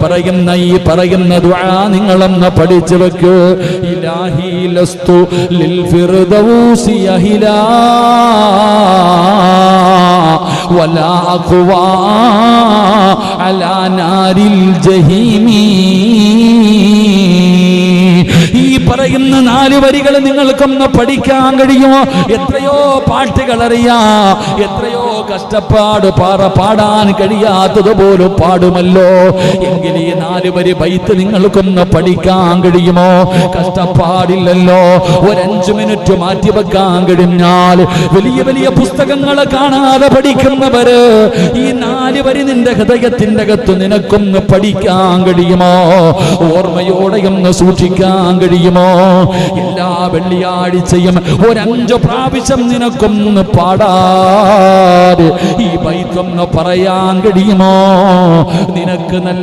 പറയുന്ന ദുആ നിങ്ങളൊന്ന് പഠിച്ചു വെക്ക്. ഇലാഹി ലസ്തു ലിൽ ഫിർദൗസി അഹിലാ വലാ അഖ്വാ അലാ നാരിൽ ജഹീമി. ഈ പറയുന്ന 4 വരികൾ നിങ്ങൾക്കൊന്ന് പഠിക്കാൻ കഴിയുമോ? എത്രയോ പാട്ടുകൾ അറിയാം, എത്രയോ കഷ്ടപ്പാട് പാടാൻ കഴിയാത്തതുപോലും പാടുമല്ലോ. എങ്കിൽ ഈ 4 വരി ബൈത്ത് നിങ്ങൾക്കൊന്ന് പഠിക്കാൻ കഴിയുമോ? കഷ്ടപ്പാടില്ലല്ലോ. ഒരു 5 മിനിറ്റ് മാറ്റിവെക്കാൻ കഴിഞ്ഞാൽ വലിയ വലിയ പുസ്തകങ്ങൾ കാണാതെ പഠിക്കുന്നവര് ഈ 4 വരി നിന്റെ ഹൃദയത്തിന്റെ അകത്ത് നിനക്കൊന്ന് പഠിക്കാൻ കഴിയുമോ? ഓർമ്മയോടെ ഒന്ന് സൂക്ഷിക്കാൻ കഴിയുമോ? എല്ലാ വെള്ളിയാഴ്ചയും ഒരു 5 പ്രാവശ്യം നിനക്കൊന്ന് പാടാതെ ഈ ബൈത്തൊന്ന് പറയാൻ കഴിയുമോ? നിനക്ക് നല്ല